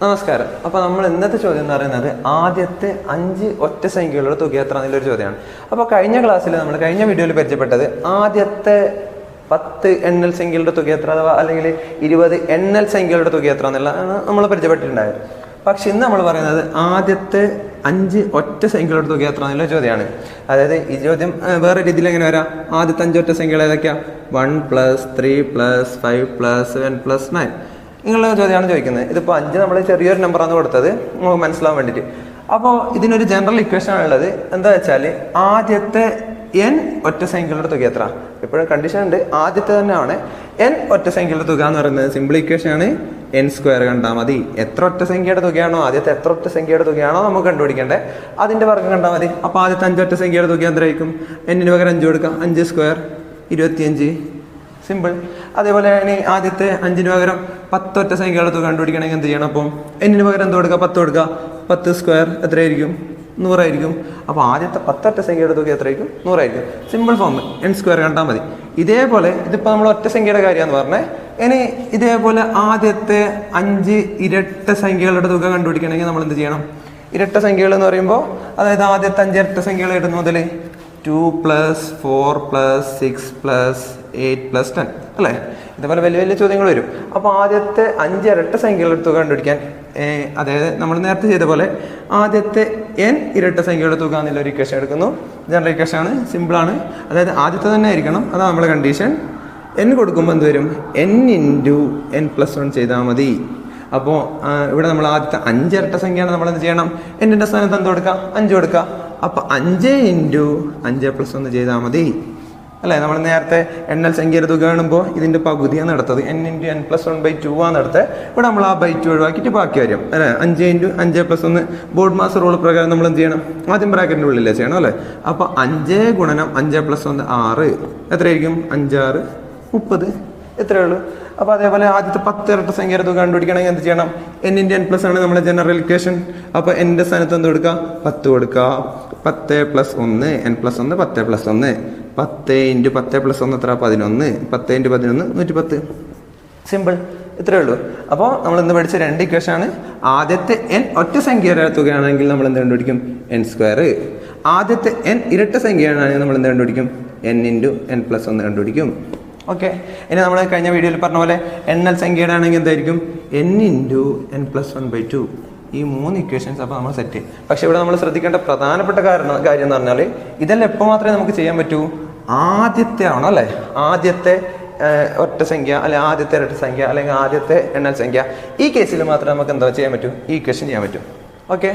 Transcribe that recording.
നമസ്കാരം. അപ്പോൾ നമ്മൾ ഇന്നത്തെ ചോദ്യം എന്ന് പറയുന്നത് ആദ്യത്തെ 5 ഒറ്റ സംഖ്യകളുടെ തുക എത്ര എന്നുള്ളൊരു ചോദ്യമാണ്. അപ്പോൾ കഴിഞ്ഞ ക്ലാസ്സിൽ നമ്മൾ കഴിഞ്ഞ വീഡിയോയിൽ പരിചയപ്പെട്ടത് ആദ്യത്തെ 10 എണ്ണൽ സംഖ്യകളുടെ തുക എത്ര അഥവാ അല്ലെങ്കിൽ 20 എണ്ണൽ സംഖ്യകളുടെ തുക എത്ര എന്നുള്ളതാണ് നമ്മൾ പരിചയപ്പെട്ടിട്ടുണ്ടായത്. പക്ഷെ ഇന്ന് നമ്മൾ പറയുന്നത് ആദ്യത്തെ 5 ഒറ്റ സംഖ്യകളുടെ തുക എത്ര എന്നുള്ള ചോദ്യമാണ്. അതായത് ഈ ചോദ്യം വേറെ രീതിയിൽ എങ്ങനെ വരാം? ആദ്യത്തെ 5 ഒറ്റ സംഖ്യകൾ ഏതൊക്കെയാണ്? 1 + 3 + 5 + 7 + 9 ഇങ്ങനെയുള്ള ചോദ്യമാണ് ചോദിക്കുന്നത്. ഇതിപ്പോൾ 5 നമ്മൾ ചെറിയൊരു നമ്പറാണ് കൊടുത്തത് നമുക്ക് മനസ്സിലാവാൻ വേണ്ടിയിട്ട്. അപ്പോൾ ഇതിനൊരു ജനറൽ ഇക്വേഷൻ ആണുള്ളത്. എന്താ വെച്ചാൽ ആദ്യത്തെ n ഒറ്റ സംഖ്യകളുടെ തുക എത്ര? ഇപ്പോഴും കണ്ടീഷൻ ഉണ്ട്, ആദ്യത്തെ തന്നെയാണ് n ഒറ്റ സംഖ്യകളുടെ തുക എന്ന് പറയുന്നത്. സിമ്പിൾ ഇക്വേഷൻ ആണ്, n² കണ്ടാൽ മതി. എത്ര ഒറ്റ സംഖ്യയുടെ തുകയാണോ, ആദ്യത്തെ എത്ര ഒറ്റ സംഖ്യയുടെ തുകയാണോ നമുക്ക് കണ്ടുപിടിക്കേണ്ടത്, അതിന്റെ വർഗ്ഗം കണ്ടാൽ മതി. അപ്പോൾ ആദ്യത്തെ 5 ഒറ്റ സംഖ്യയുടെ തുക എന്തായിരിക്കും? n പകരം 5 കൊടുക്കുക, 5² 25, സിമ്പിൾ. അതേപോലെ ഇനി ആദ്യത്തെ 5 പകരം 10 ഒറ്റ സംഖ്യകളുടെ തുക കണ്ടുപിടിക്കണമെങ്കിൽ എന്ത് ചെയ്യണം? അപ്പം n പകരം എന്ത് കൊടുക്കുക? 10 കൊടുക്കുക. 10² എത്രയായിരിക്കും? 100 ആയിരിക്കും. അപ്പോൾ ആദ്യത്തെ 10 ഒറ്റ സംഖ്യയുടെ തുക എത്രയായിരിക്കും? 100 ആയിരിക്കും. സിമ്പിൾ ഫോം, n² കണ്ടാൽ മതി. ഇതേപോലെ ഇതിപ്പോൾ നമ്മൾ ഒറ്റ സംഖ്യയുടെ കാര്യമാണെന്ന് പറഞ്ഞേ. ഇനി ഇതേപോലെ ആദ്യത്തെ 5 ഇരട്ട സംഖ്യകളുടെ തുക കണ്ടുപിടിക്കണമെങ്കിൽ നമ്മൾ എന്ത് ചെയ്യണം? ഇരട്ട സംഖ്യകൾ എന്ന് പറയുമ്പോൾ അതായത് ആദ്യത്തെ 5 ഇരട്ട സംഖ്യകൾ ഇടുന്ന മുതൽ 2 + 4 + 6 + 8 + 10 അല്ലേ? ഇതേപോലെ വലിയ വലിയ ചോദ്യങ്ങൾ വരും. അപ്പോൾ ആദ്യത്തെ 5 ഇരട്ട സംഖ്യകളുടെ തുക കണ്ടുപിടിക്കാൻ അതായത് നമ്മൾ നേരത്തെ ചെയ്ത പോലെ ആദ്യത്തെ n ഇരട്ട സംഖ്യയുടെ തുക എന്നുള്ള ഒരു ഇക്വേഷൻ എടുക്കുന്നു. ജനറൽ ഇക്വേഷൻ ആണ്, സിമ്പിളാണ്. അതായത് ആദ്യത്തെ തന്നെ ആയിരിക്കണം, അതാണ് നമ്മുടെ കണ്ടീഷൻ. n കൊടുക്കുമ്പോൾ എന്ത് വരും? n × n + 1 ചെയ്താൽ മതി. അപ്പോൾ ഇവിടെ നമ്മൾ ആദ്യത്തെ 5 ഇരട്ട സംഖ്യയാണ്. നമ്മൾ എന്ത് ചെയ്യണം? n സ്ഥാനത്ത് എന്ത് കൊടുക്കുക? 5 കൊടുക്കുക. അപ്പോൾ 5 × 5 + 1 ചെയ്താൽ മതി അല്ലേ? നമ്മൾ നേരത്തെ എണ്ണൽ സംഖ്യയുടെ തുക കാണുമ്പോൾ ഇതിന്റെ പകുതിയാണ് എടുത്തത്. n × n + 1/2 ആണ് എടുത്തത്. ഇവിടെ നമ്മൾ ആ /2 ഒഴിവാക്കിയിട്ട് ബാക്കി വരും അല്ലേ? 5 × 5 + 1 ബോർഡ് മാസ് റൂൾ പ്രകാരം നമ്മൾ എന്ത് ചെയ്യണം? ആദ്യം ബ്രാക്കറ്റിന്റെ ഉള്ളിലേ ചെയ്യണം അല്ലേ? അപ്പോൾ 5 × 5 + 1 6 എത്രയായിരിക്കും? 5 × 6 30 എത്രയേ ഉള്ളൂ. അപ്പോൾ അതേപോലെ ആദ്യത്തെ 10 ഇരട്ട സംഖ്യയുടെ തുക കണ്ടുപിടിക്കണമെങ്കിൽ എന്ത് ചെയ്യണം? n × n + ആണ് നമ്മുടെ ജനറൽ ഇക്വേഷൻ. അപ്പോൾ n സ്ഥാനത്ത് എന്ത് കൊടുക്കുക? 10 കൊടുക്കുക. 10 + 1 n + 1 10 + 1 10 × 10 + 1 എത്ര? 11. 10 × 11 110. സിമ്പിൾ, ഇത്രയേ ഉള്ളൂ. അപ്പോൾ നമ്മൾ ഇന്ന് പഠിച്ച 2 ഇക്വേഷൻ ആണ്. ആദ്യത്തെ n ഒറ്റ സംഖ്യയുടെ തുകയാണെങ്കിൽ നമ്മൾ എന്ത് കണ്ടുപിടിക്കും? n². ആദ്യത്തെ n ഇരട്ട സംഖ്യയാണെങ്കിൽ നമ്മൾ എന്ത് കണ്ടുപിടിക്കും? n × n + 1 കണ്ടുപിടിക്കും. ഓക്കെ. ഇനി നമ്മൾ കഴിഞ്ഞ വീഡിയോയിൽ പറഞ്ഞ പോലെ എണ്ണൽ സംഖ്യയുടെ ആണെങ്കിൽ എന്തായിരിക്കും? n × n + 1/2. ഈ 3 ഇക്വേഷൻസ് അപ്പോൾ നമ്മൾ സെറ്റ് ചെയ്യും. പക്ഷെ ഇവിടെ നമ്മൾ ശ്രദ്ധിക്കേണ്ട പ്രധാനപ്പെട്ട കാര്യം എന്ന് പറഞ്ഞാൽ ഇതെല്ലാം എപ്പോൾ മാത്രമേ നമുക്ക് ചെയ്യാൻ പറ്റൂ? ആദ്യത്തെ ആണോ അല്ലേ? ആദ്യത്തെ ഒറ്റ സംഖ്യ അല്ലെങ്കിൽ ആദ്യത്തെ ഇരട്ട സംഖ്യ അല്ലെങ്കിൽ ആദ്യത്തെ എണ്ണൽ സംഖ്യ, ഈ കേസിൽ മാത്രമേ നമുക്ക് എന്താ ചെയ്യാൻ പറ്റൂ? ഈ ഇക്വേഷൻ ചെയ്യാൻ പറ്റും. ഓക്കെ.